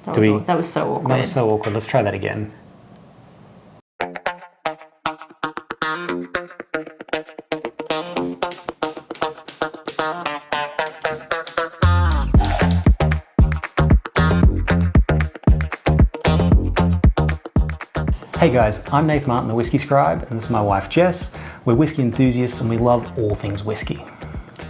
That was so awkward. That was so awkward. Let's try that again. Hey guys, I'm Nath Martyn, the Whisky Scribe, and this is my wife Jess. We're whiskey enthusiasts and we love all things whiskey.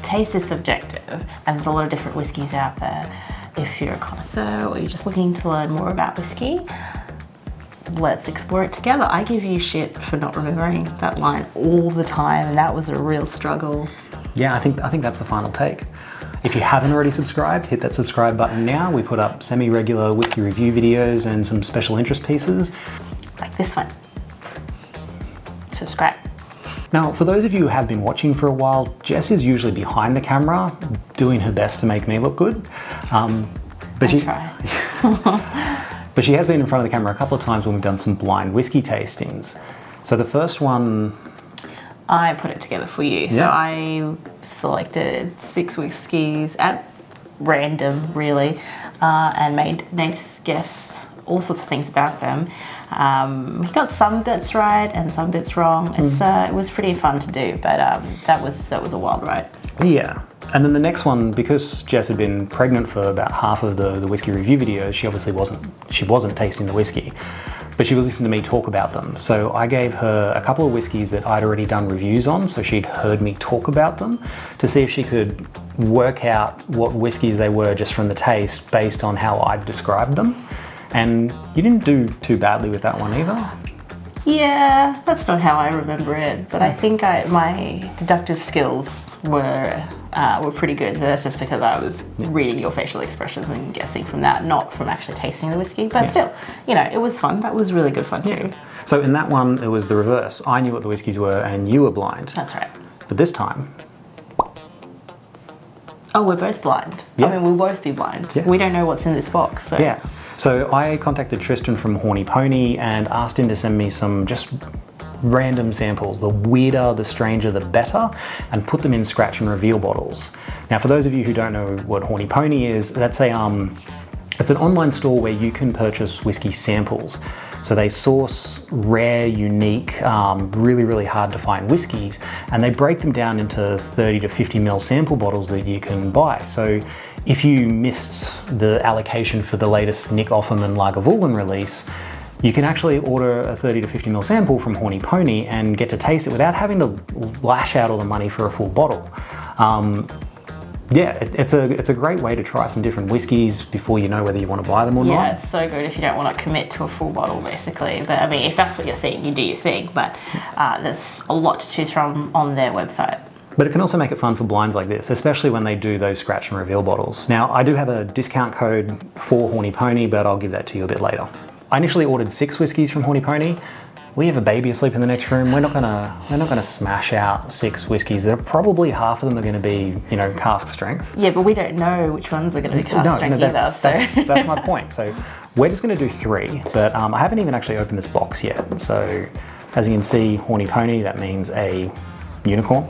Taste is subjective, and there's a lot of different whiskies out there. If you're a connoisseur or you're just looking to learn more about whiskey, let's explore it together. I give you shit for not remembering that line all the time, and that was a real struggle. Yeah, I think that's the final take. If you haven't already subscribed, hit that subscribe button now. We put up semi-regular whiskey review videos and some special interest pieces. Like this one. Subscribe. Now, for those of you who have been watching for a while, Jess is usually behind the camera, doing her best to make me look good. But she has been in front of the camera a couple of times when we've done some blind whiskey tastings. So the first one... I put it together for you. Yeah. So I selected 6 whiskies at random, really, and made Nath guess all sorts of things about them. He got some bits right and some bits wrong. It was pretty fun to do, but that was a wild ride. Yeah, and then the next one, because Jess had been pregnant for about half of the whiskey review videos, she obviously wasn't tasting the whiskey, but she was listening to me talk about them. So I gave her a couple of whiskies that I'd already done reviews on, so she'd heard me talk about them, to see if she could work out what whiskies they were just from the taste based on how I'd described them. And you didn't do too badly with that one either. Yeah, that's not how I remember it, but I think my deductive skills were pretty good. That's just because I was reading your facial expressions and guessing from that, not from actually tasting the whiskey. But still, you know, it was fun. That was really good fun too. So in that one, it was the reverse. I knew what the whiskies were and you were blind. That's right. But this time... Oh, we're both blind. Yeah. I mean, we'll both be blind. Yeah. We don't know what's in this box. So. Yeah. So I contacted Tristan from Horny Pony and asked him to send me some just random samples. The weirder, the stranger, the better, and put them in scratch and reveal bottles. Now, for those of you who don't know what Horny Pony is, that's it's an online store where you can purchase whiskey samples. So they source rare, unique, really, really hard to find whiskies, and they break them down into 30 to 50 ml sample bottles that you can buy. So if you missed the allocation for the latest Nick Offerman Lagavulin release, you can actually order a 30 to 50 ml sample from Horny Pony and get to taste it without having to lash out all the money for a full bottle. Yeah, it's a great way to try some different whiskies before you know whether you want to buy them or not. Yeah, it's so good if you don't want to commit to a full bottle, basically. But I mean, if that's what you're thinking, you do your thing. But there's a lot to choose from on their website. But it can also make it fun for blinds like this, especially when they do those scratch and reveal bottles. Now, I do have a discount code for Horny Pony, but I'll give that to you a bit later. I initially ordered 6 whiskies from Horny Pony. We have a baby asleep in the next room. We're not gonna smash out 6 whiskies. There are probably half of them are gonna be, you know, cask strength. Yeah, but we don't know which ones are gonna be cask strength either. That's my point. So we're just gonna do 3, but I haven't even actually opened this box yet. So as you can see, Horny Pony, that means a unicorn.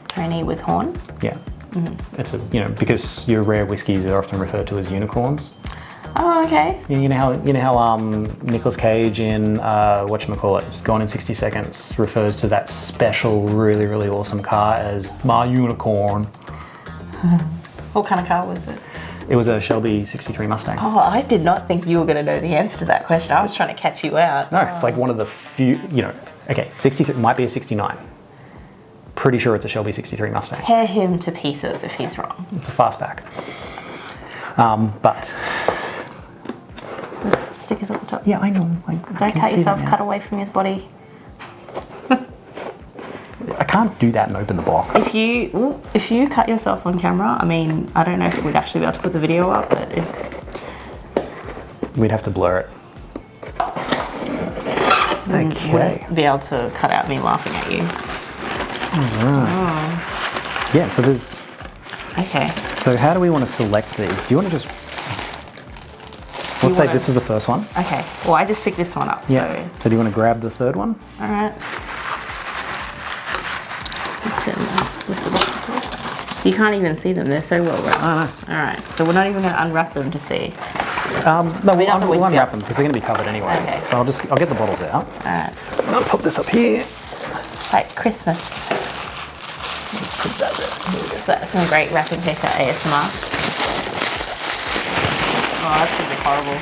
Pony with horn? Yeah. It's a, you know, because your rare whiskies are often referred to as unicorns. Oh, okay. You know how Nicolas Cage in whatchamacallit, Gone in 60 Seconds, refers to that special, really, really awesome car as my unicorn. What kind of car was it? It was a Shelby 63 Mustang. Oh, I did not think you were going to know the answer to that question. I was trying to catch you out. No, it's like one of the few, you know, okay, 63, might be a 69. Pretty sure it's a Shelby 63 Mustang. Tear him to pieces if he's wrong. It's a fastback. But... Stickers at the top. Yeah, I know. Don't cut yourself, cut away from your body. I can't do that and open the box. If you cut yourself on camera, I mean, I don't know if we'd actually be able to put the video up, but we'd have to blur it. Okay. Be able to cut out me laughing at you. Alright. Oh. Yeah, so there's... Okay. So how do we want to select these? Do you want to just... Let's say this is the first one. Okay. Well, I just picked this one up. Yeah. So do you want to grab the third one? Alright. You can't even see them. They're so well wrapped. Oh, no. Alright. So we're not even going to unwrap them to see. No, mean, not the we'll whiskey. unwrap them because they're going to be covered anyway. Okay. I'll get the bottles out. Alright. I'll pop this up here. It's like Christmas. Put that there. That's some great wrapping paper ASMR. Oh, that's going to be horrible.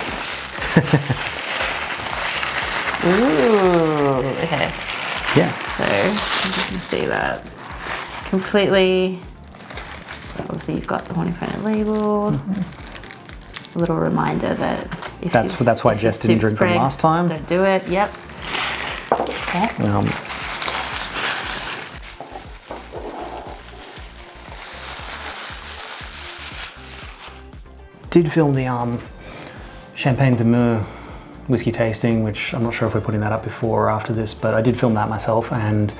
Ooh, okay. Yeah. So you can see that completely. So obviously you've got the Horny Pony label. A little reminder that if that's why Jess didn't drink them last time. Don't do it. Yep. Okay. Did film the Champagne de Meux whiskey tasting, which I'm not sure if we're putting that up before or after this, but I did film that myself, and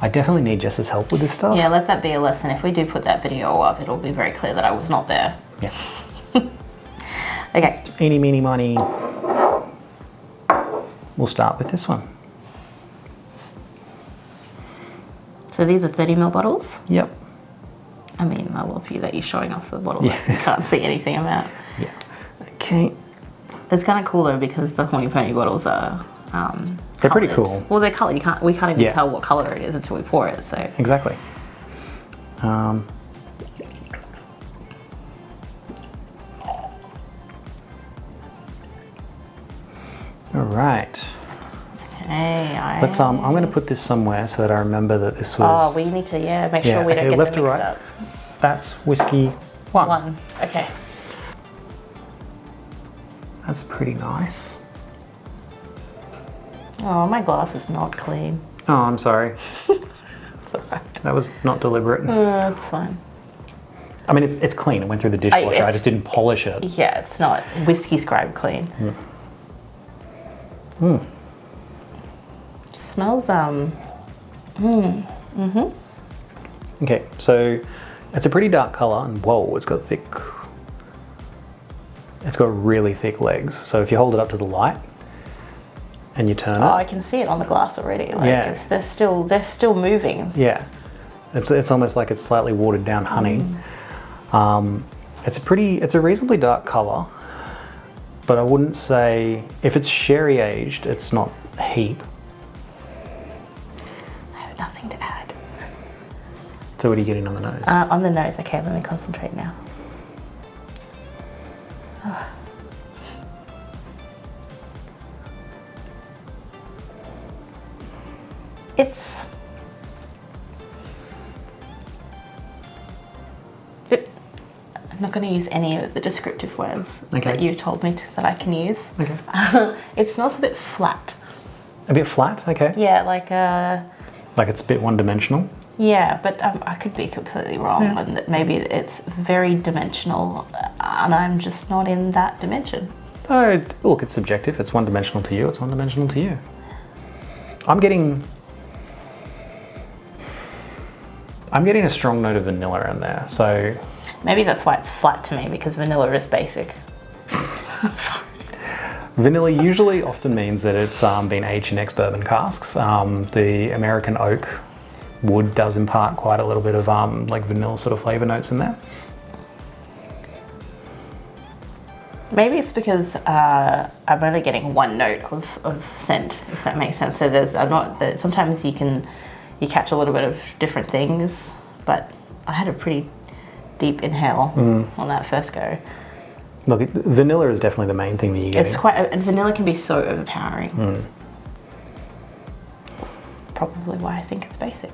I definitely need Jess's help with this stuff. Yeah, let that be a lesson. If we do put that video up, it'll be very clear that I was not there. Yeah. Okay. Eeny, meeny, miny. We'll start with this one. So these are 30ml bottles. Yep. I mean, I love you that you're showing off the bottle Yeah. that you can't see anything about. Yeah. Okay. It's kind of cool though because the Horny Pony bottles are They're pretty coloured. cool. Well, they're coloured. We can't even Yeah. tell what colour it is until we pour it. So Exactly. All right. hey, Let's. I'm going to put this somewhere so that I remember that this was. Oh, we need to make sure we don't okay, get left them to mixed right. up. That's whiskey one. One. Okay. That's pretty nice. Oh, my glass is not clean. Oh, I'm sorry. It's alright. That was not deliberate. It's fine. I mean, it's clean. It went through the dishwasher. I just didn't polish it. Yeah, it's not Whisky Scribe clean. Smells Okay, so it's a pretty dark color, and whoa, it's got thick. It's got really thick legs. So if you hold it up to the light and you turn Oh, it, I can see it on the glass already. Like Yeah. they're still moving. yeah, it's almost like it's slightly watered down honey. It's a reasonably dark color, but I wouldn't say if it's sherry aged, it's not a heap. I have nothing to add. So what are you getting on the nose? On the nose. Okay, let me concentrate now. I'm not going to use any of the descriptive words that you told me that I can use. Okay. It smells a bit flat. A bit flat, okay. Yeah, like it's a bit one-dimensional. yeah, but I could be completely wrong, and that maybe it's very dimensional, and I'm just not in that dimension. Oh, look, it's subjective. It's one-dimensional to you. It's one-dimensional to you. I'm getting a strong note of vanilla in there. So maybe that's why it's flat to me, because vanilla is basic. Sorry. vanilla usually often means that it's been aged in ex-bourbon casks. The American oak wood does impart quite a little bit of like vanilla sort of flavor notes in there. Maybe it's because I'm only getting one note of scent, if that makes sense. So sometimes you catch a little bit of different things, but I had a pretty deep inhale on that first go. Look, vanilla is definitely the main thing that you get. And vanilla can be so overpowering. That's probably why I think it's basic.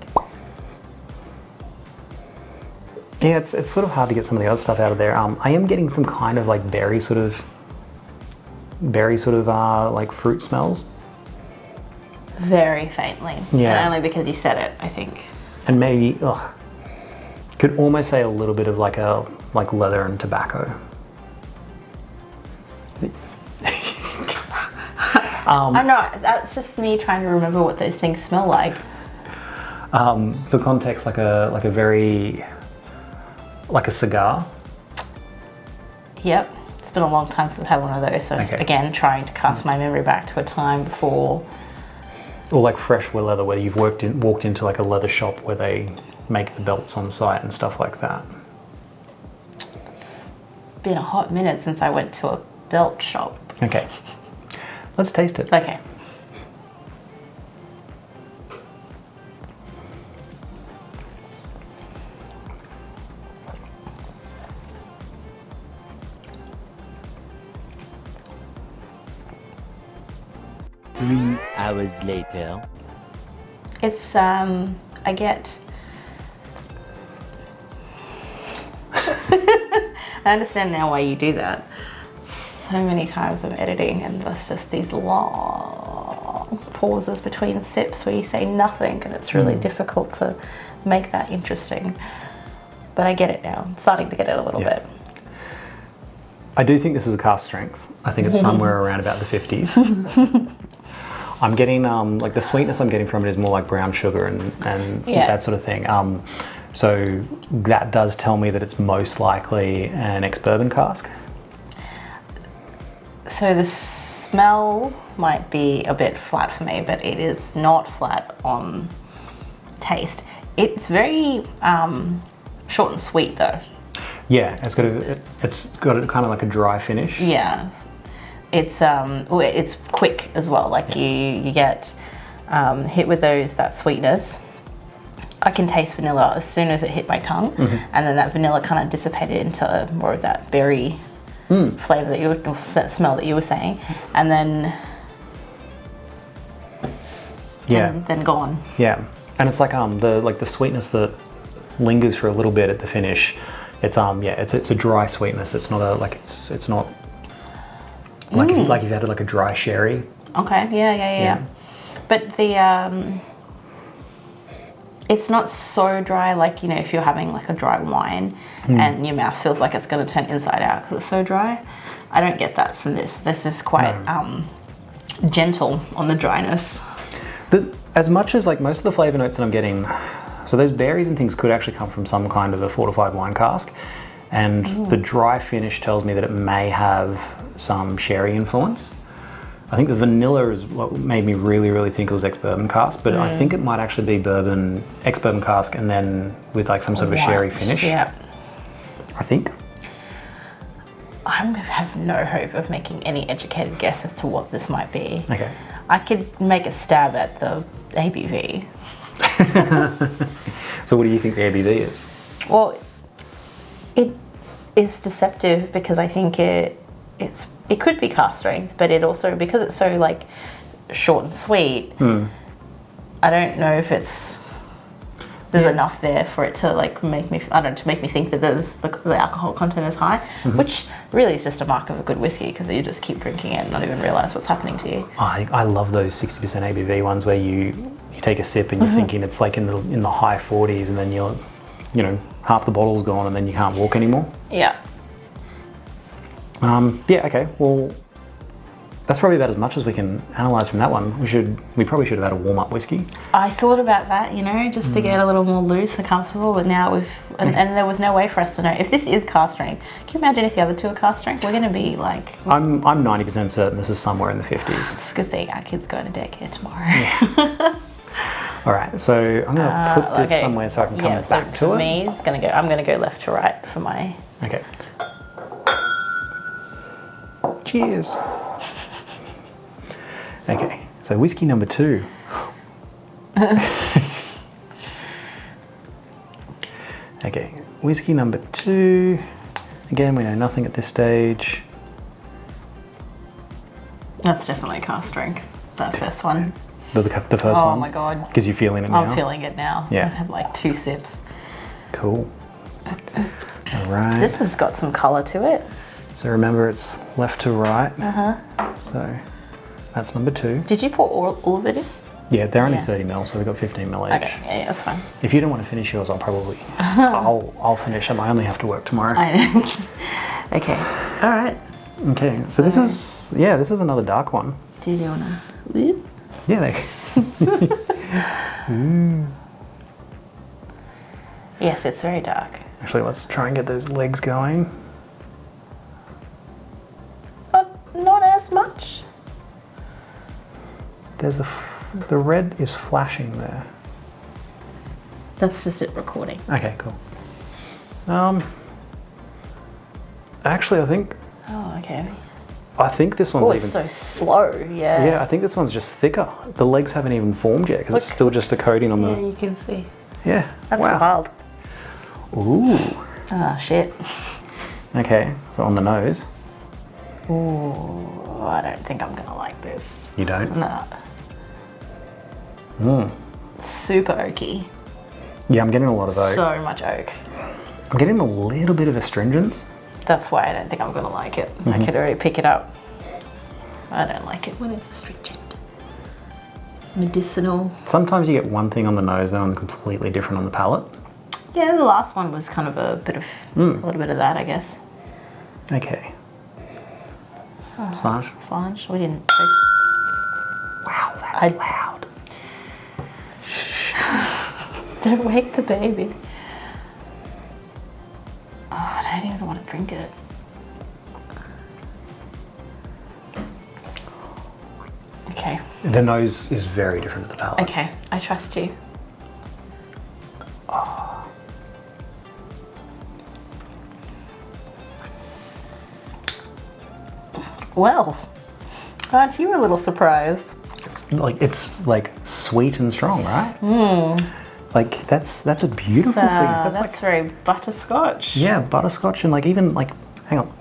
Yeah, it's sort of hard to get some of the other stuff out of there. I am getting some kind of like berry sort of like fruit smells. Very faintly. Yeah. And only because you said it, I think. And maybe, could almost say a little bit of like leather and tobacco. I know, that's just me trying to remember what those things smell like. For context, like a very, like a cigar. Yep. It's been a long time since I've had one of those. So again, trying to cast my memory back to a time before. Or like fresh leather, where you've walked into like a leather shop where they make the belts on site and stuff like that. It's been a hot minute since I went to a belt shop. Okay. Let's taste it. Okay. Three hours later. It's, I get... I understand now why you do that. So many times of editing and there's just these long pauses between sips where you say nothing and it's really difficult to make that interesting. But I get it now. I'm starting to get it a little bit. I do think this is a cask strength. I think it's somewhere around about the 50s. I'm getting, like the sweetness I'm getting from it is more like brown sugar and that sort of thing. So that does tell me that it's most likely an ex-bourbon cask. So the smell might be a bit flat for me, but it is not flat on taste. It's very short and sweet though. Yeah, it's got a kind of like a dry finish. Yeah, it's quick as well. Like you get hit with that sweetness. I can taste vanilla as soon as it hit my tongue, and then that vanilla kind of dissipated into more of that berry flavor that you or smell that you were saying, and then then gone. Yeah, and it's like the sweetness that lingers for a little bit at the finish. It's it's a dry sweetness. It's not it's not like if you've had like a dry sherry. Okay. Yeah. But the it's not so dry, like, you know, if you're having like a dry wine and your mouth feels like it's going to turn inside out because it's so dry. I don't get that from this. This is quite gentle on the dryness. As much as like most of the flavor notes that I'm getting, so those berries and things could actually come from some kind of a fortified wine cask, and the dry finish tells me that it may have some sherry influence. I think the vanilla is what made me really think it was ex-bourbon cask, but I think it might actually be ex-bourbon cask and then with like some sort of a sherry finish. Yeah. I think. I have no hope of making any educated guess as to what this might be. Okay. I could make a stab at the ABV. So what do you think the ABV is? Well, it is deceptive because I think it could be cask strength, but it also, because it's so like short and sweet, I don't know if there's enough there for it to like make me think that the alcohol content is high, which really is just a mark of a good whiskey because you just keep drinking it and not even realize what's happening to you. I love those 60% ABV ones where you take a sip and you're thinking it's like in the high 40s, and then you're, you know, half the bottle's gone and then you can't walk anymore. Yeah. Okay, well, that's probably about as much as we can analyse from that one. We probably should have had a warm-up whiskey. I thought about that, you know, just to get a little more loose and comfortable, but now and there was no way for us to know. If this is cask strength, can you imagine if the other two are cask strength? We're going to be like... I'm 90% certain this is somewhere in the 50s. It's a good thing our kid's going to daycare tomorrow. Yeah. All right, so I'm going to put this somewhere so I can come back to it. For me, I'm going to go left to right for my... Okay. Cheers. Okay, so whiskey number 2. Okay, whiskey number 2. Again, we know nothing at this stage. That's definitely cask strength, that first one. The first one? Oh my God. Because you're feeling it now? I'm feeling it now. Yeah. I've had like 2 sips. Cool. All right. This has got some colour to it. So remember, it's left to right. So that's number 2. Did you pour all of it in? Yeah, they're only 30 ml, so we've got 15 ml each. Okay, yeah, that's fine. If you don't want to finish yours, I'll finish them. I only have to work tomorrow. Okay, all right. Okay, so this is another dark one. Do you want to whoop? Yeah, Yes, it's very dark. Actually, let's try and get those legs going. Not as much. There's the red is flashing there. That's just it recording. Okay, cool. Actually, I think... Oh, okay. I think this one's Oh, even... it's so slow, yeah. Yeah, I think this one's just thicker. The legs haven't even formed yet because it's still just a coating on Yeah, the... you can see. Yeah, That's wow. wild. Ooh. Oh, shit. Okay, so on the nose. Ooh, I don't think I'm gonna like this. You don't? No. Super oaky. Yeah, I'm getting a lot of oak. So much oak. I'm getting a little bit of astringents. That's why I don't think I'm gonna like it. I could already pick it up. I don't like it when it's astringent. Medicinal. Sometimes you get one thing on the nose and completely different on the palate. Yeah, the last one was kind of a bit of a little bit of that, I guess. Okay. Slange. Slange. We didn't taste. Wow, that's loud. Don't wake the baby. Oh, I don't even want to drink it. Okay. The nose is very different to the palate. Okay, I trust you. Well, aren't you a little surprised? It's like sweet and strong, right? Like that's a beautiful sweetness. That's like very butterscotch. yeah, butterscotch and like even like hang on.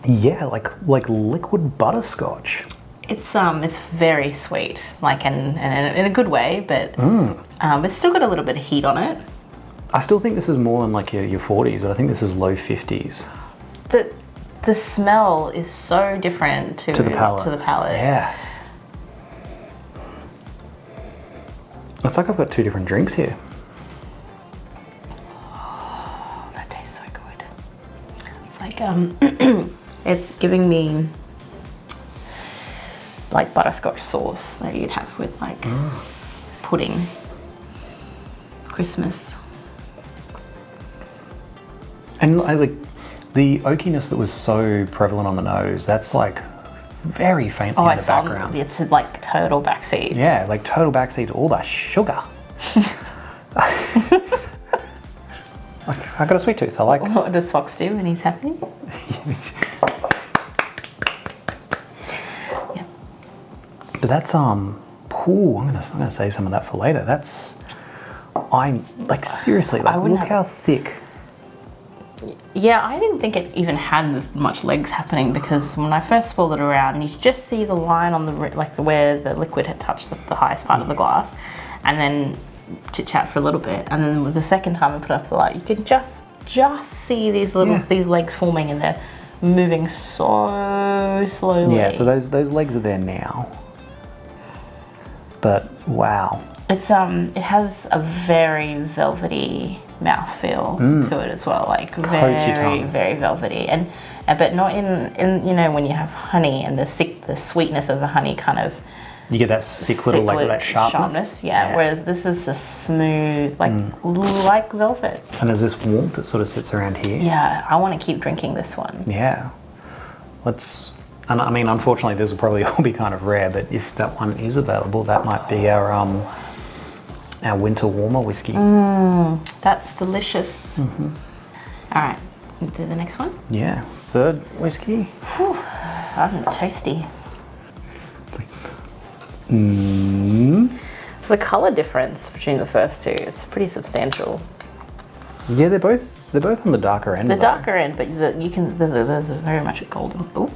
Yeah, like liquid butterscotch. It's very sweet, like in a good way, but it's still got a little bit of heat on it. I still think this is more than like your 40s, but I think this is low 50s. The smell is so different to the palate. Yeah. It's like I've got two different drinks here. Oh, that tastes so good. It's like it's giving me like butterscotch sauce that you'd have with like pudding, Christmas. And I like the oakiness that was so prevalent on the nose, that's like very faintly in the It's background. it's like total backseat. Yeah, like total backseat to all that sugar. Like, I got a sweet tooth. I like. What does Fox do when he's happy? Yeah. But that's I'm gonna save some of that for later. That's like seriously, like look how thick. Yeah, I didn't think it even had much legs happening because when I first swirled it around, you just see the line on the where the liquid had touched the highest part of the glass, and then chit chat for a little bit, and then the second time I put up the light, you could just see these legs forming, and they're moving so slowly. Yeah, so those legs are there now. But wow. It's it has a very velvety mouthfeel to it as well, like Coats your very tongue. very velvety, and but not in you know when you have honey and the sweetness of the honey kind of You get that sick little like that sharpness. Yeah. Whereas this is just smooth, like velvet. And there's this warmth that sort of sits around here. Yeah, I want to keep drinking this one. Yeah. And I mean, unfortunately, this will probably all be kind of rare, but if that one is available, that might be our winter warmer whiskey. That's delicious. All right, we'll do the next one. Yeah, third whiskey. Whew, I'm toasty. The color difference between the first two is pretty substantial. Yeah, they're both on the darker end. The darker end, but there's a very much a golden. Ooh.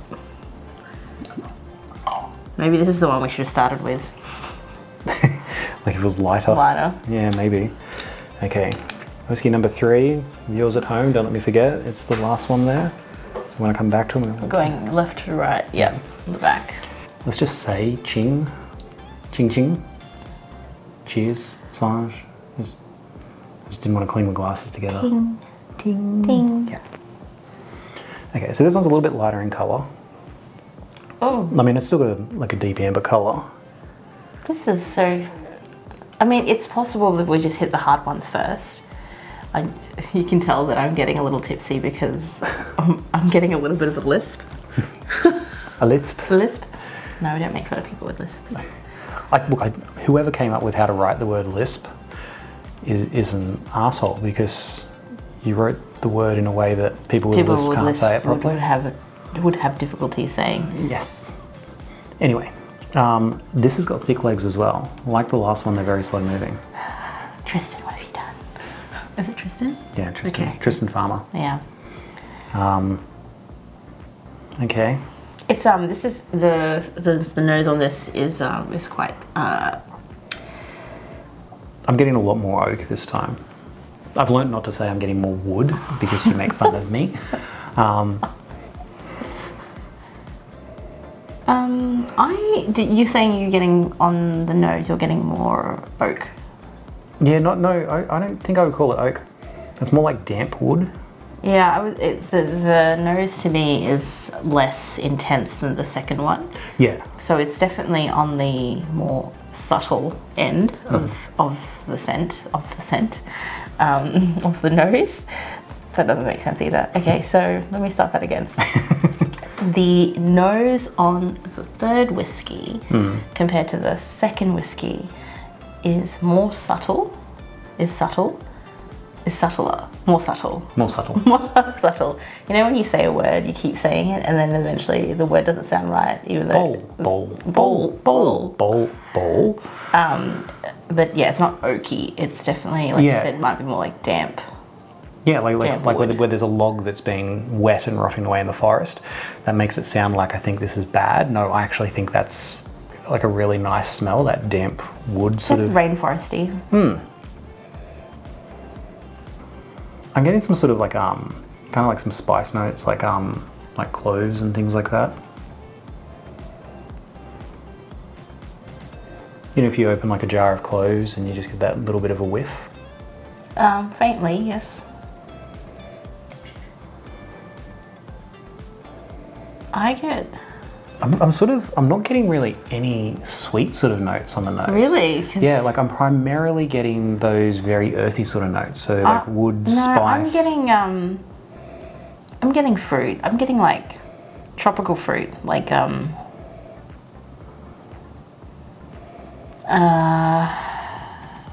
Maybe this is the one we should have started with. Like if it was lighter. Lighter. Yeah, maybe. Okay, whiskey number 3. Yours at home. Don't let me forget. It's the last one there. You want to come back to them? Going left to right. Yep, on the back. Let's just say ching, ching ching. Cheers, Slange. Just didn't want to clean my glasses together. Ting, ting, ting. Yeah. Okay, so this one's a little bit lighter in colour. Oh, I mean, it's still got a deep amber colour. this is so. I mean, it's possible that we just hit the hard ones first. You can tell that I'm getting a little tipsy because I'm getting a little bit of a lisp. A lisp? A lisp? No, we don't make fun of people with lisps. Whoever came up with how to write the word lisp is an asshole because you wrote the word in a way that people with a lisp can't say it properly. Would have difficulty saying. Yes. Anyway, this has got thick legs as well. Like the last one, they're very slow moving. Tristan, what have you done? Is it Tristan? Yeah, Tristan. Okay. Tristan Farmer. Yeah. Okay. It's this is the nose on this is quite. I'm getting a lot more oak this time. I've learned not to say I'm getting more wood because you make fun of me. You're saying you're getting on the nose, you're getting more oak. Yeah, I don't think I would call it oak. It's more like damp wood. Yeah, the nose to me is less intense than the second one. Yeah. So it's definitely on the more subtle end of the scent, of the nose. That doesn't make sense either. Okay, so let me start that again. The nose on the third whiskey compared to the second whiskey is more subtle, more subtle. More subtle. More subtle. You know when you say a word, you keep saying it, and then eventually the word doesn't sound right, even though... Bowl. But yeah, it's not oaky. It's definitely, like you said, it might be more like damp. Yeah, like where there's a log that's been wet and rotting away in the forest. That makes it sound like I think this is bad. No, I actually think that's like a really nice smell, that damp wood sort of... It's rainforesty. I'm getting some sort of like kind of like some spice notes, like cloves and things like that. You know, if you open like a jar of cloves and you just get that little bit of a whiff. Faintly, yes. I'm not getting really any sweet sort of notes on the nose. Really? Yeah, like I'm primarily getting those very earthy sort of notes. So like wood, spice. I'm getting fruit. I'm getting like tropical fruit, like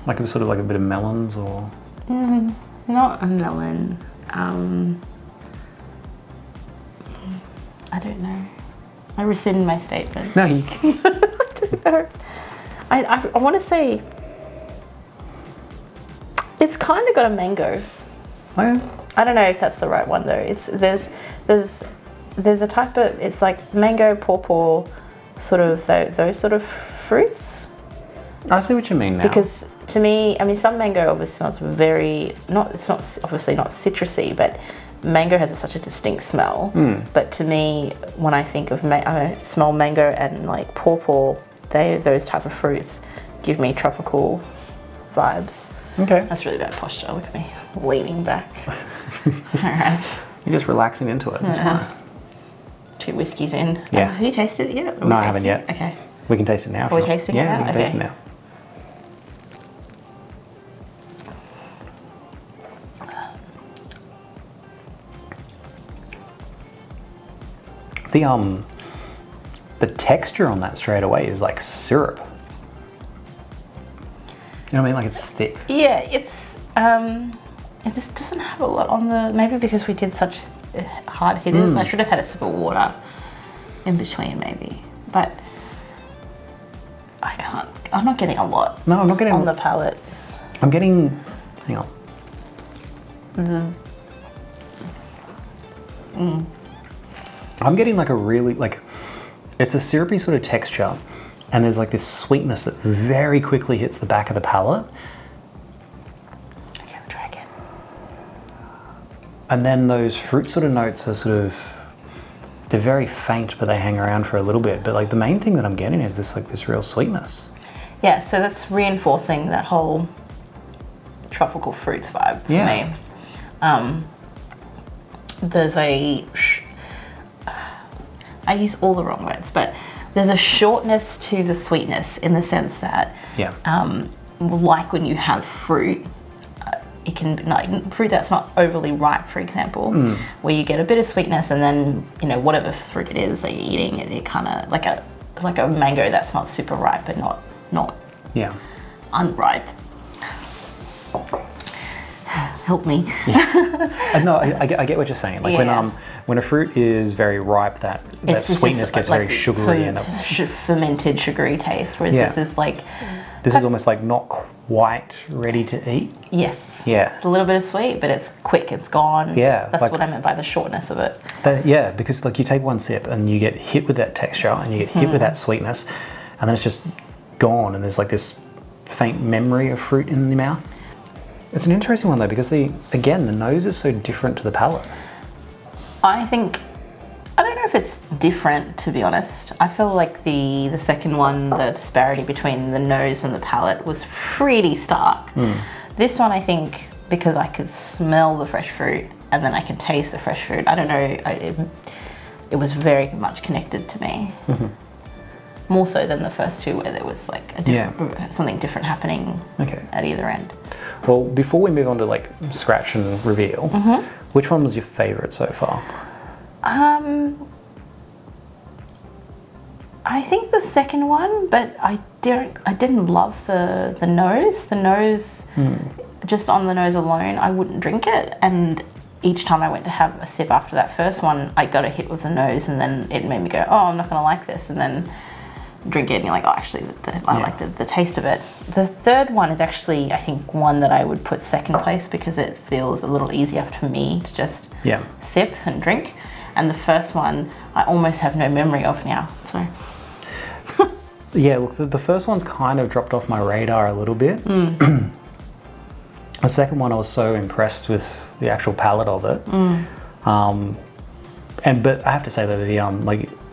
like it was sort of like a bit of melons or... not a melon. I don't know. I rescind my statement. No, you can. I don't know. I want to say it's kind of got a mango. Oh, yeah. I don't know if that's the right one though. There's a type of, it's like mango, pawpaw, sort of those sort of fruits. I see what you mean now. Because to me, I mean, some mango obviously smells it's not obviously not citrusy, but mango has such a distinct smell. But to me, when I think of I smell mango and like pawpaw, those type of fruits give me tropical vibes. Okay. That's really bad posture. Look at me leaning back. All right. You're just relaxing into it. That's fine. 2 whiskeys in. Yeah. Have you tasted it yet? No, I haven't yet. Okay. We can taste it now. Are we tasting it now? Yeah, we can taste it now. The texture on that straight away is like syrup. You know what I mean? Like it's thick. Yeah, it's it just doesn't have a lot on the, maybe because we did such hard hitters. I should have had a sip of water in between maybe, but I'm not getting a lot. No, I'm not getting on the palate. I'm getting, hang on. I'm getting like a really, like, it's a syrupy sort of texture, and there's like this sweetness that very quickly hits the back of the palate. Okay, I'll try again. And then those fruit sort of notes are sort of, they're very faint, but they hang around for a little bit. But like the main thing that I'm getting is this real sweetness. Yeah, so that's reinforcing that whole tropical fruits vibe for me. There's I use all the wrong words, but there's a shortness to the sweetness in the sense that, like when you have fruit, it can be like fruit that's not overly ripe, for example, where you get a bit of sweetness, and then whatever fruit it is that you're eating, it kind of like a mango that's not super ripe but not unripe. help me. No, I get what you're saying. Like when a fruit is very ripe, that sweetness gets very sugary and fermented sugary taste. Whereas this is like this is almost like not quite ready to eat. Yes. Yeah. It's a little bit of sweet, but it's quick. It's gone. Yeah. That's what I meant by the shortness of it. Because like you take one sip and you get hit with that texture and you get hit with that sweetness, and then it's just gone, and there's like this faint memory of fruit in the mouth. It's an interesting one though, because the nose is so different to the palate. I don't know if it's different, to be honest. I feel like the second one, the disparity between the nose and the palate was pretty stark. This one, I think, because I could smell the fresh fruit and then I could taste the fresh fruit, I don't know, it was very much connected to me. More so than the first two, where there was like something different happening at either end. Well, before we move on to like scratch and reveal, which one was your favourite so far? I think the second one, but I didn't love the nose. The nose, just on the nose alone, I wouldn't drink it. And each time I went to have a sip after that first one, I got a hit with the nose, and then it made me go, oh, I'm not going to like this. And then drink it, and you're like, oh, actually, I like the taste of it. The third one is actually, I think, one that I would put second place because it feels a little easier for me to just sip and drink. And the first one, I almost have no memory of now. So. Yeah, look, the first one's kind of dropped off my radar a little bit. The second one, I was so impressed with the actual palate of it. But I have to say that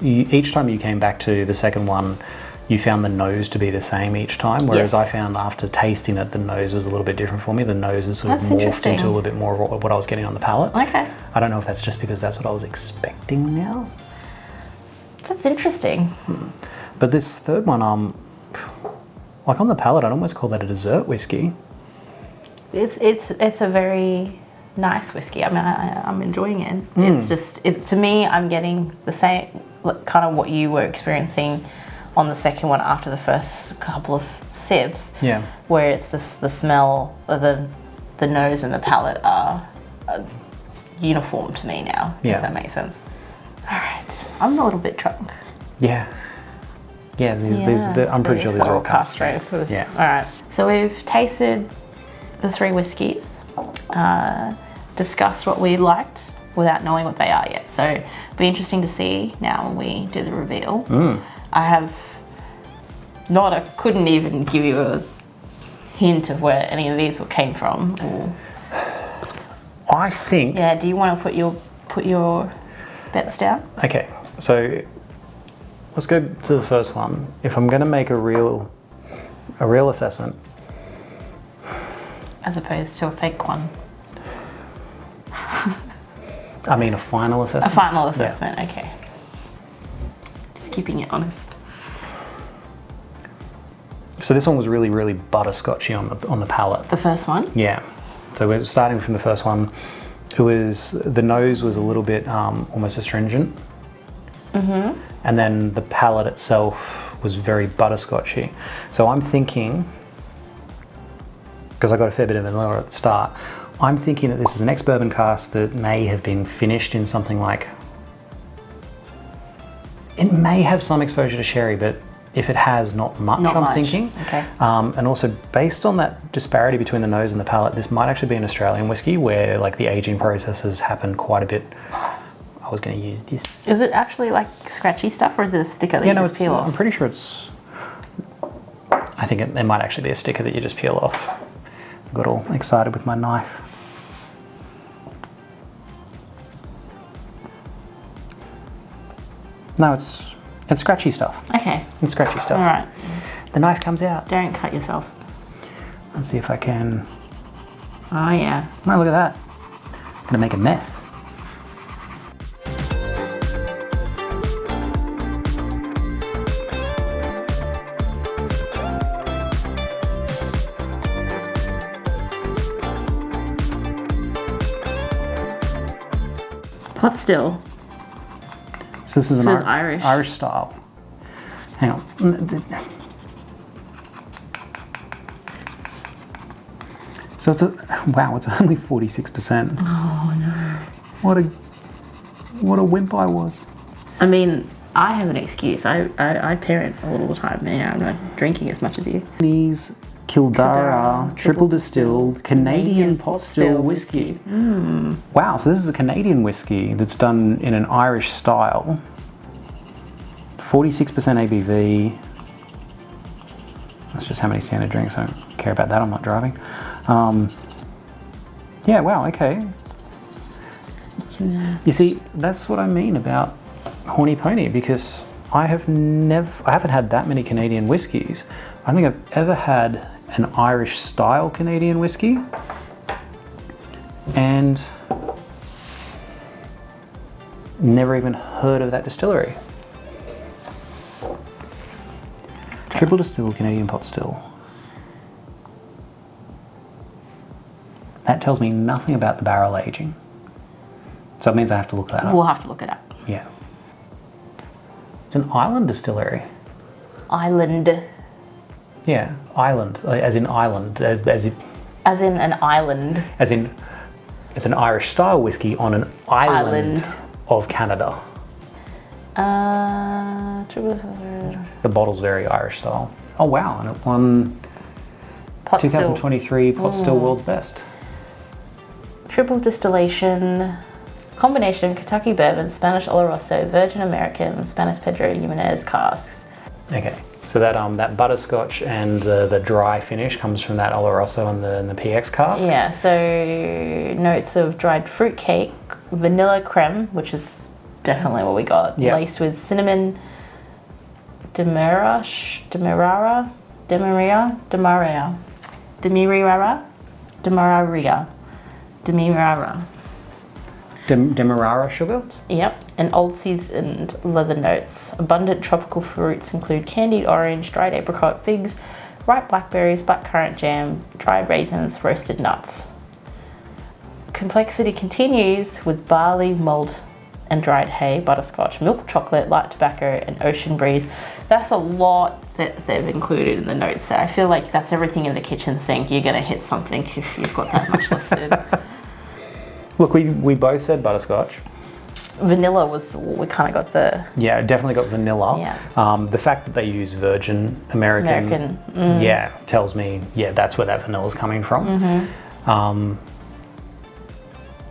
each time you came back to the second one, you found the nose to be the same each time, whereas I found after tasting it, the nose was a little bit different for me. The nose is sort of morphed into a little bit more of what I was getting on the palate. Okay. I don't know if that's just because that's what I was expecting now. That's interesting. But this third one, like on the palate, I'd almost call that a dessert whiskey. It's a very nice whiskey. I mean, I'm enjoying it. It's just, to me, I'm getting the same, kind of what you were experiencing on the second one after the first couple of sips. Yeah. Where it's the smell, the nose and the palate are uniform to me now, if that makes sense. All right, I'm a little bit drunk. Yeah. Yeah, I'm pretty sure these are all cast straight. Yeah. All right, so we've tasted the 3 whiskies, discussed what we liked without knowing what they are yet. So it'll be interesting to see now when we do the reveal. I couldn't even give you a hint of where any of these came from. I think. Yeah. Do you want to put your bets down? Okay. So let's go to the first one. If I'm going to make a real assessment, as opposed to a fake one. I mean, a final assessment. A final assessment. Yeah. Okay. Just keeping it honest. So this one was really, really butterscotchy on the palate. The first one? Yeah. So we're starting from the first one. The nose was a little bit almost astringent. And then the palate itself was very butterscotchy. So I'm thinking, because I got a fair bit of vanilla at the start, I'm thinking that this is an ex-bourbon cask that may have been finished in something like, it may have some exposure to sherry, but if it has, not much, I'm thinking. Okay. And also, based on that disparity between the nose and the palate, this might actually be an Australian whiskey where like the aging processes happen quite a bit. I was going to use this. Is it actually like scratchy stuff, or is it a sticker that you just peel off? I'm pretty sure it's, I think it might actually be a sticker that you just peel off. I got all excited with my knife. No, it's scratchy stuff. Okay. It's scratchy stuff. All right. The knife comes out. Don't cut yourself. Let's see if I can. Oh yeah. Oh, look at that. I'm gonna make a mess. Pot still. So this is an Irish. Irish style. Hang on. So it's wow, it's only 46%. Oh no. What a wimp I was. I mean, I have an excuse. I parent all the time. I'm not drinking as much as you. Chinese Kildare triple distilled Canadian pot still whiskey. Wow, so this is a Canadian whiskey that's done in an Irish style. 46% ABV. That's just how many standard drinks. I don't care about that. I'm not driving. Yeah, wow, okay. You see, that's what I mean about Horny Pony, because I haven't had that many Canadian whiskies. I don't think I've ever had an Irish style Canadian whiskey, and never even heard of that distillery. Triple distilled Canadian pot still. That tells me nothing about the barrel aging. So it means I have to look that up. We'll have to look it up. Yeah. It's an island distillery. Island. Yeah, island, as in island, As in an island. as in it's an Irish style whiskey on an island of Canada. The bottle's very Irish style. Oh wow, and it won Pot 2023 Pot Still World's Best. Triple distillation, combination of Kentucky bourbon, Spanish Oloroso, Virgin American, and Spanish Pedro Jimenez casks. Okay, so that that butterscotch and the dry finish comes from that Oloroso and the PX cask. Yeah, so notes of dried fruit cake, vanilla creme, which is definitely what we got, Yep. laced with cinnamon, demerara, Demerara sugars. Yep, and old seasoned leather notes. Abundant tropical fruits include candied orange, dried apricot, figs, ripe blackberries, blackcurrant jam, dried raisins, roasted nuts. Complexity continues with barley, malt, and dried hay, butterscotch, milk chocolate, light tobacco, and ocean breeze. That's a lot that they've included in the notes there. I feel like that's everything in the kitchen sink. You're going to hit something if you've got that much listed. Look, we both said butterscotch. Vanilla was, we kind of got the... Yeah, definitely got vanilla. Yeah. The fact that they use Virgin American, yeah, tells me, yeah, that's where that vanilla's coming from.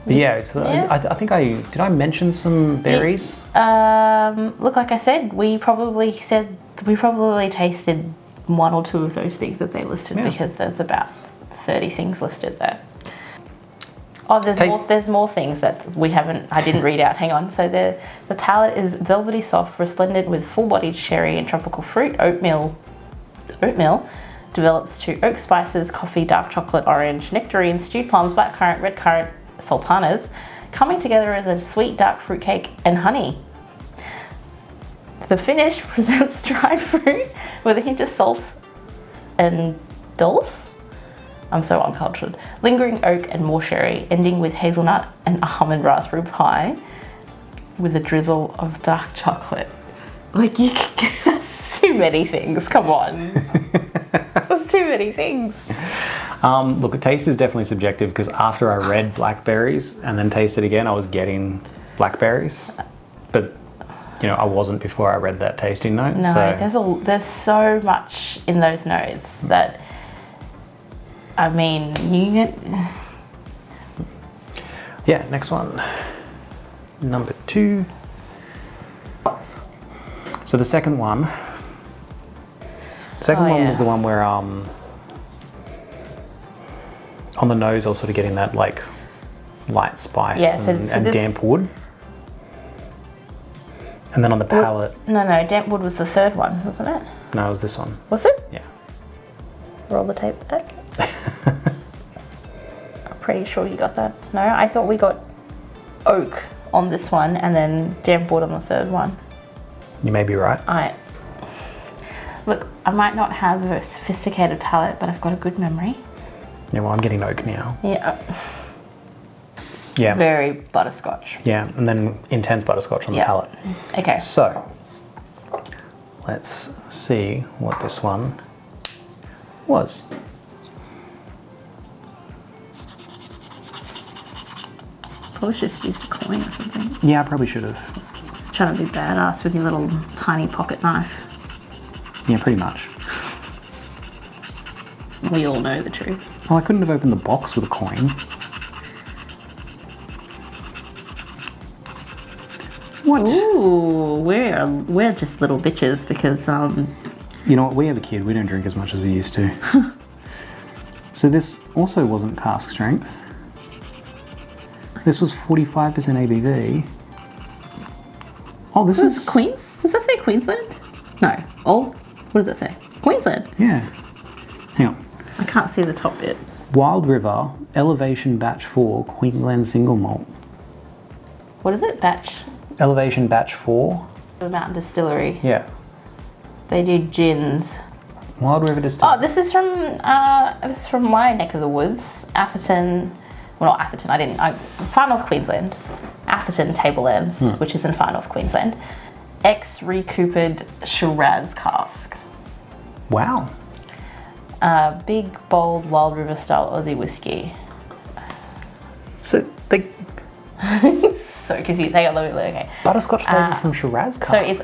But yeah, it's, I think did I mention some berries? Look, like I said, we probably tasted one or two of those things that they listed because there's about 30 things listed there. Oh, there's more things that I didn't read out. Hang on. So the palate is velvety soft, resplendent with full-bodied sherry and tropical fruit. Oatmeal develops to oak spices, coffee, dark chocolate, orange, nectarine, stewed plums, blackcurrant, red currant, sultanas, coming together as a sweet dark fruitcake and honey. The finish presents dried fruit with a hint of salt and dulse. I'm so uncultured. Lingering oak and more sherry, ending with hazelnut and almond raspberry pie with a drizzle of dark chocolate. Like, that's too many things, come on. That's too many things. Look, taste is definitely subjective because after I read blackberries and then tasted again, I was getting blackberries. But, you know, I wasn't before I read that tasting note. No, so. there's so much in those notes that, I mean, you get... Yeah, next one. Number 2. So the second one. Was the one where on the nose I was sort of getting that like light spice and damp wood. And then on the palate. No, damp wood was the third one, wasn't it? No, it was this one. Was it? Yeah. Roll the tape back. I'm pretty sure you got that. No, I thought we got oak on this one and then damp wood on the third one. You may be right. Look, I might not have a sophisticated palate, but I've got a good memory. Yeah, well, I'm getting oak now. Yeah. Yeah. Very butterscotch. Yeah, and then intense butterscotch on the palate. Okay. So, let's see what this one was. Probably just used a coin or something. Yeah, I probably should have. Trying to be badass with your little tiny pocket knife. Yeah, pretty much. We all know the truth. Well, I couldn't have opened the box with a coin. What? Ooh, we're just little bitches because You know what? We have a kid. We don't drink as much as we used to. So this also wasn't cask strength. This was 45% ABV. Oh, this is Queens. Does that say Queensland? No. What does that say? Queensland. Yeah. Hang on. I can't see the top bit. Wild River Elevation Batch 4 Queensland Single Malt. What is it? Batch. Elevation Batch 4. The Mountain Distillery. Yeah. They do gins. Wild River Distillery. Oh, this is from my neck of the woods, Atherton. Well, not Atherton. Far North Queensland, Atherton Tablelands, which is in Far North Queensland. Ex-recoopered Shiraz cask. Wow. Big, bold, Wild River style Aussie whiskey. So they So confused. Hang on, let me look. Okay. butterscotch flavour from Shiraz cask. So it's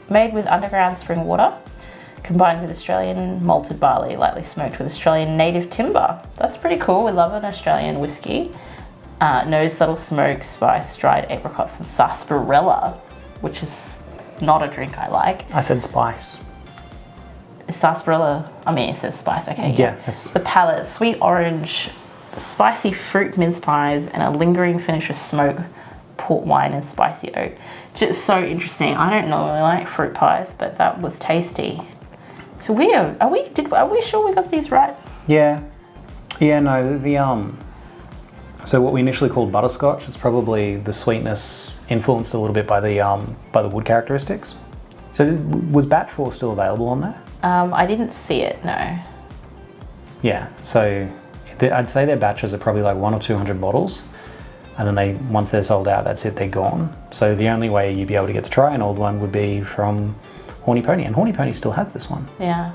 made with underground spring water, combined with Australian malted barley, lightly smoked with Australian native timber. That's pretty cool. We love an Australian whiskey. No subtle smoke, spice, dried apricots, and sarsaparilla, which is not a drink I like. I said spice. Is sarsaparilla? I mean, it says spice. Okay. Yeah. That's, The palate: sweet orange, spicy fruit mince pies, and a lingering finish of smoke, port wine, and spicy oak. Just so interesting. I don't normally like fruit pies, but that was tasty. So are we sure we got these right? yeah. Yeah. No. So what we initially called butterscotch, it's probably the sweetness influenced a little bit by the wood characteristics. So was Batch 4 still available on there? I didn't see it. No. Yeah. So I'd say their batches are probably like 100 or 200 bottles, and then once they're sold out, that's it. They're gone. So the only way you'd be able to get to try an old one would be from Horny Pony, and Horny Pony still has this one. Yeah.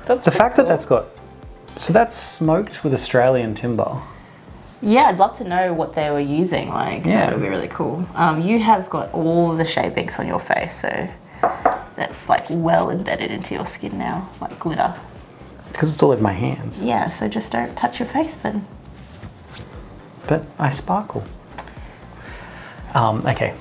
That's The pretty fact cool. that that's smoked with Australian timber. Yeah, I'd love to know what they were using. Like, Yeah. that would be really cool. You have got all of the shavings on your face, so that's like well embedded into your skin now, like glitter. Because it's all over my hands. Yeah, so just don't touch your face then. But I sparkle. Okay.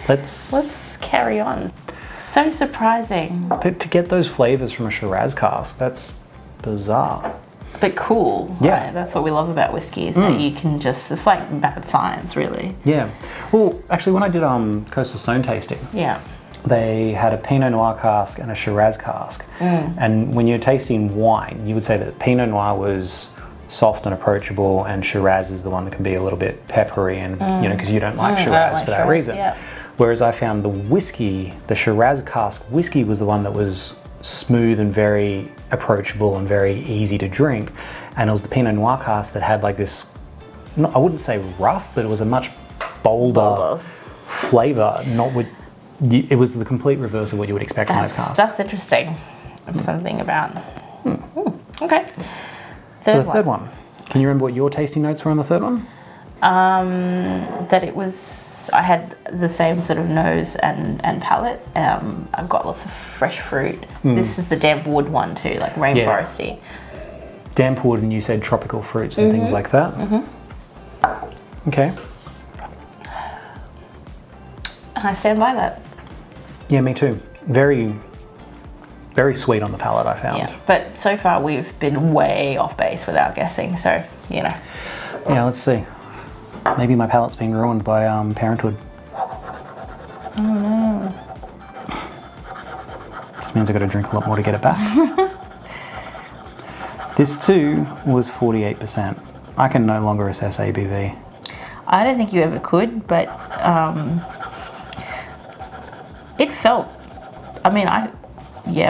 Let's carry on. So surprising, to get those flavors from a Shiraz cask. That's bizarre. but cool. Yeah. Right? That's what we love about whiskey, is that you can just, it's like bad science, really. Yeah. Well, actually, when I did Coastal Stone tasting, Yeah. they had a Pinot Noir cask and a Shiraz cask. And when you're tasting wine, you would say that Pinot Noir was soft and approachable, and Shiraz is the one that can be a little bit peppery, and because you don't like I Shiraz don't like for that Shiraz, reason. yeah. Whereas I found the whiskey, the Shiraz cask whiskey, was the one that was smooth and very approachable and very easy to drink, and it was the Pinot Noir cask that had like this, I wouldn't say rough, but it was a much bolder. Flavour. It was the complete reverse of what you would expect from those casks. That's interesting. Something about. Okay. So the third one. Can you remember what your tasting notes were on the third one? That it was. I had the same sort of nose and palate. I've got lots of fresh fruit. This is the damp wood one too, like rainforesty. Damp wood, and you said tropical fruits and things like that. Okay. And I stand by that. Yeah, me too. Very, very sweet on the palate, I found. Yeah. But so far we've been way off base with our guessing, so you know. Yeah, let's see. Maybe my palate's been ruined by parenthood. Oh no. Just means I've got to drink a lot more to get it back. This too was 48%. I can no longer assess ABV. I don't think you ever could, but it felt. I mean,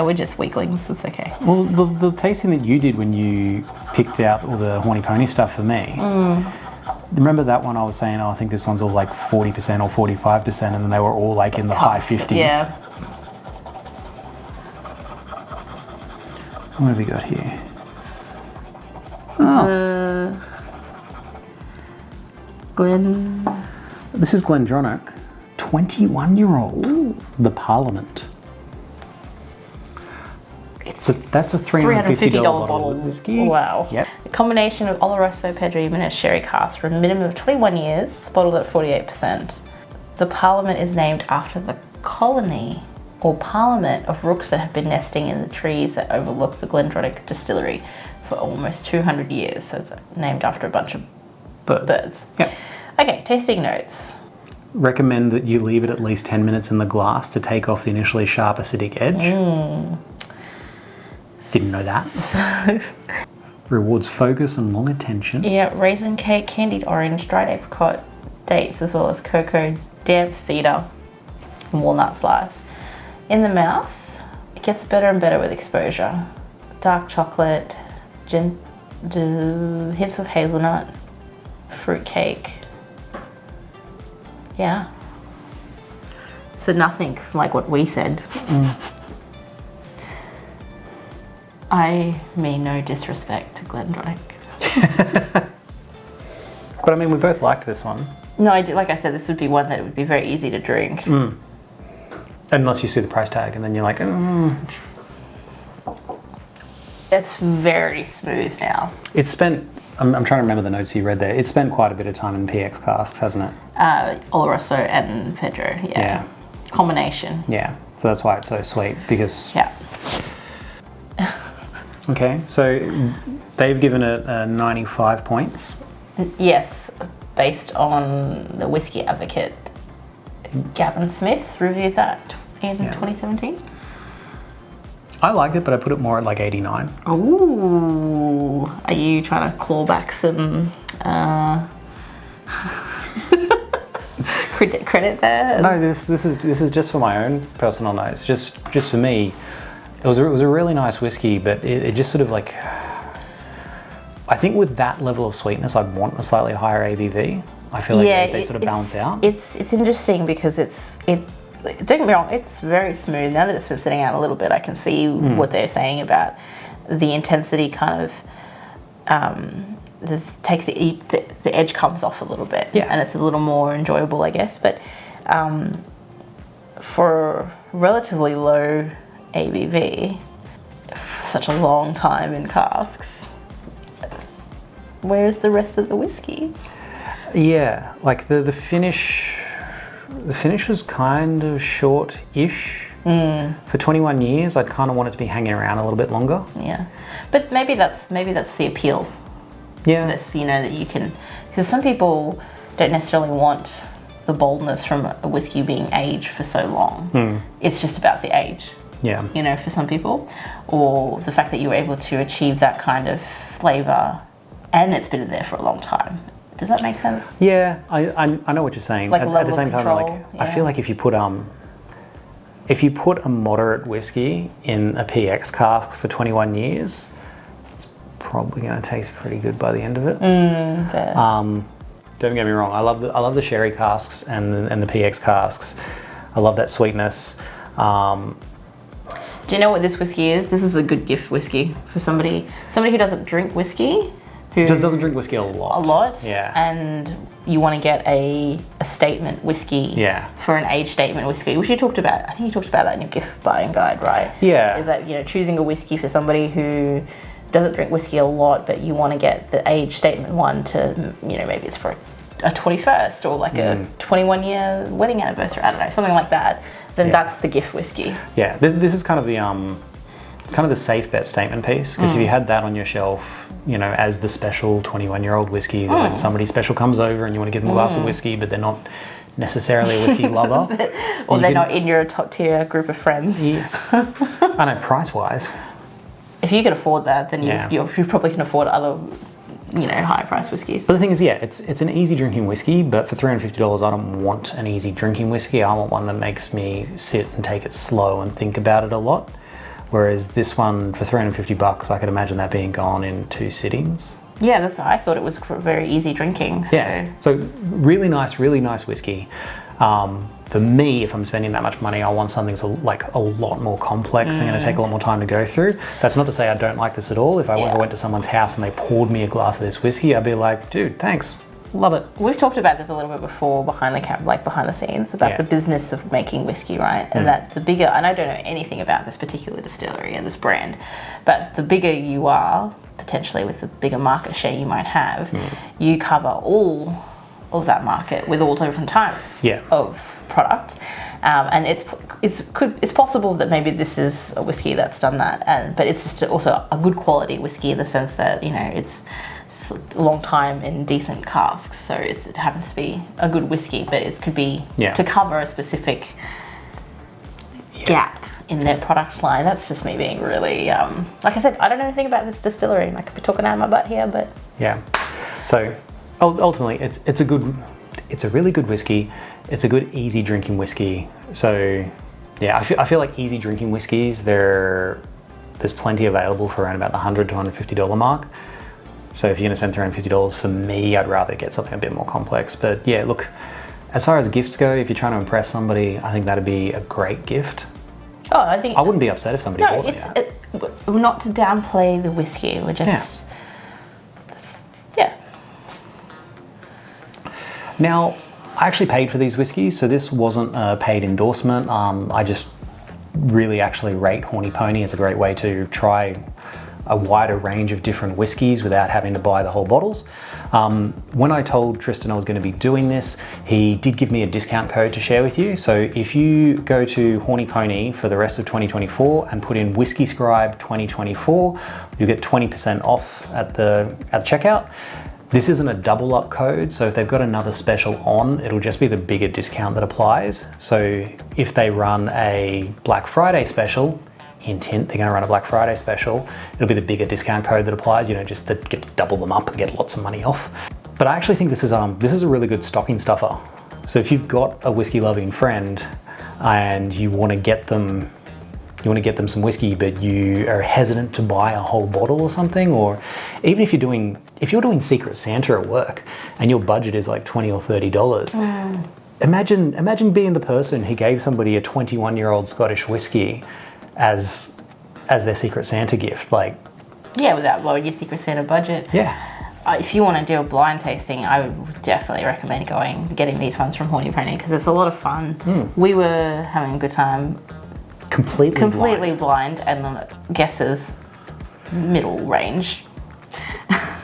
we're just weaklings. It's okay. Well, the tasting that you did when you picked out all the Horny Pony stuff for me, remember that one I was saying, I think this one's all like 40% or 45%, and then they were all like in the high 50s. Yeah. What have we got here? This is Glendronach, 21-year-old. The Parliament. So that's a $350 bottle of whiskey. Wow. Yep. A combination of Oloroso, Pedro Jimenez sherry cask for a minimum of 21 years, bottled at 48%. The Parliament is named after the colony or parliament of rooks that have been nesting in the trees that overlook the Glendronach distillery for almost 200 years. So it's named after a bunch of birds. Yep. Okay, tasting notes. Recommend that you leave it at least 10 minutes in the glass to take off the initially sharp acidic edge. Didn't know that. Rewards focus and long attention. Yeah, raisin cake, candied orange, dried apricot, dates, as well as cocoa, damp cedar, and walnut slice. In the mouth, it gets better and better with exposure. Dark chocolate, hints of hazelnut, fruit cake. Yeah. So nothing like what we said. I mean no disrespect to Glendronach. But I mean, we both liked this one. No, I did. Like I said, this would be one that would be very easy to drink. Unless you see the price tag and then you're like, It's very smooth now. It's spent, I'm trying to remember the notes you read there. It's spent quite a bit of time in PX casks, hasn't it? Oloroso and Pedro, yeah. Combination. Yeah, so that's why it's so sweet, because... Yeah. Okay, so they've given it 95 points. Yes, based on the Whiskey Advocate. Gavin Smith reviewed that in 2017. I liked it, but I put it more at like 89. Ooh, are you trying to claw back some credit there? No, this is just for my own personal notes. Just for me, it was a really nice whiskey, but it just sort of like, I think with that level of sweetness, I'd want a slightly higher ABV. I feel like they sort of balance out. It's interesting because don't get me wrong, it's very smooth. Now that it's been sitting out a little bit, I can see what they're saying about the intensity kind of takes the edge comes off a little bit, and it's a little more enjoyable, I guess. But for relatively low ABV, for such a long time in casks, where's the rest of the whiskey? Yeah, like the finish. The finish was kind of short-ish. For 21 years, I'd kind of want it to be hanging around a little bit longer. Yeah, but maybe that's the appeal. Yeah. This, that you can, because some people don't necessarily want the boldness from a whiskey being aged for so long. It's just about the age. Yeah. For some people, or the fact that you were able to achieve that kind of flavour, and it's been in there for a long time. Does that make sense? Yeah, I know what you're saying. Like at the same time, control, I feel like if you put a moderate whiskey in a PX cask for 21 years, it's probably going to taste pretty good by the end of it. Fair. Don't get me wrong. I love the sherry casks and the PX casks. I love that sweetness. Do you know what this whiskey is? This is a good gift whiskey for somebody who doesn't drink whiskey. Who doesn't drink whiskey a lot. Yeah. And you want to get a statement whiskey. Yeah. For an age statement whiskey, which you talked about. I think you talked about that in your gift buying guide, right? Yeah. Is that choosing a whiskey for somebody who doesn't drink whiskey a lot, but you want to get the age statement one to maybe it's for a 21st or like a 21-year wedding anniversary. I don't know, something like that. Then that's the gift whiskey. Yeah. This is kind of the it's kind of the safe bet statement piece, because if you had that on your shelf, as the special 21-year-old whiskey, when somebody special comes over and you want to give them a glass of whiskey, but they're not necessarily a whiskey lover. Or they're not in your top tier group of friends. Yeah. I know, price-wise. If you can afford that, then you probably can afford other, higher price whiskies. But the thing is, it's an easy drinking whiskey, but for $350, I don't want an easy drinking whiskey. I want one that makes me sit and take it slow and think about it a lot. Whereas this one, for $350, I could imagine that being gone in 2 sittings. Yeah, I thought it was very easy drinking. So. Yeah, so really nice whiskey. For me, if I'm spending that much money, I want something that's a lot more complex and going to take a lot more time to go through. That's not to say I don't like this at all. If I ever went to someone's house and they poured me a glass of this whiskey, I'd be like, dude, thanks. Love it. We've talked about this a little bit before behind the scenes, about the business of making whiskey, right? And that the bigger, and I don't know anything about this particular distillery and this brand, but the bigger you are, potentially with the bigger market share you might have, you cover all of that market with all different types of product. And it's possible that maybe this is a whiskey that's done that, but it's just also a good quality whiskey in the sense that, you know, it's a long time in decent casks, so it happens to be a good whiskey, but it could be to cover a specific gap in their product line. That's just me being really, like I said, I don't know anything about this distillery. I could be talking out of my butt here, but so ultimately, it's a really good whiskey. It's a good easy drinking whiskey. So yeah, I feel like easy drinking whiskeys, there's plenty available for around about the $100 to $150 mark. So if you're going to spend $350, for me, I'd rather get something a bit more complex. But yeah, look, as far as gifts go, if you're trying to impress somebody, I think that'd be a great gift. Oh, I think I wouldn't be upset if somebody bought it. Not to downplay the whiskey. We're just Now, I actually paid for these whiskeys, so this wasn't a paid endorsement. I just really actually rate Horny Pony. It's a great way to try a wider range of different whiskeys without having to buy the whole bottles. When I told Tristan I was going to be doing this, he did give me a discount code to share with you. So if you go to Horny Pony for the rest of 2024 and put in Whisky Scribe 2024, you get 20% off at the checkout. This isn't a double up code, so if they've got another special on, it'll just be the bigger discount that applies. So if they run a Black Friday special, hint, hint, they're gonna run a Black Friday special, it'll be the bigger discount code that applies, you know, just to get to double them up and get lots of money off. But I actually think this is a really good stocking stuffer. So if you've got a whiskey loving friend and you wanna get them some whiskey, but you are hesitant to buy a whole bottle or something, or even if you're doing Secret Santa at work and your budget is like $20 or $30, imagine being the person who gave somebody a 21-year-old Scottish whiskey as their Secret Santa gift. Like, yeah, without blowing your Secret Santa budget. Yeah. If you want to do a blind tasting, I would definitely recommend getting these ones from Horny Pony because it's a lot of fun. We were having a good time. Completely blind, and the guesses middle range.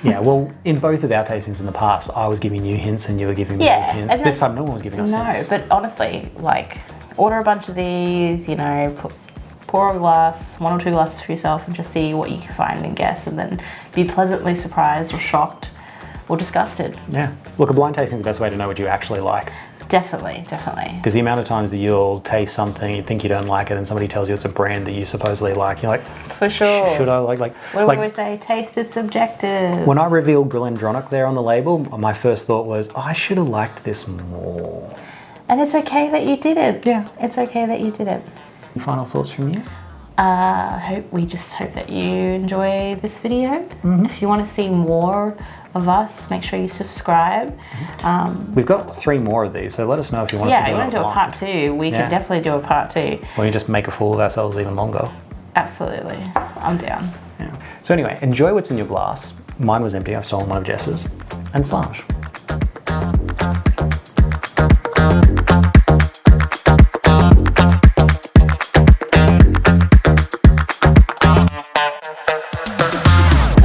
Yeah, well, in both of our tastings in the past, I was giving you hints and you were giving me hints. This time, no one was giving us hints. No, but honestly, like, order a bunch of these, you know, pour a glass, 1 or 2 glasses for yourself, and just see what you can find and guess, and then be pleasantly surprised or shocked or disgusted. Yeah, look, a blind tasting is the best way to know what you actually like. Definitely. Because the amount of times that you'll taste something, you think you don't like it, and somebody tells you it's a brand that you supposedly like, you're like, for sure. Should I like? What do we always say? Taste is subjective. When I revealed Glendronach there on the label, my first thought was, I should have liked this more. And it's okay that you did it. Yeah. It's okay that you did it. Any final thoughts from you? We just hope that you enjoy this video. If you want to see more of us, make sure you subscribe. We've got 3 more of these, so let us know if you want us to do you want to do a part 2. We can definitely do a part 2. Or you just make a fool of ourselves even longer. Absolutely. I'm down. Yeah. So anyway, enjoy what's in your glass. Mine was empty, I've stolen one of Jess's. And Slange.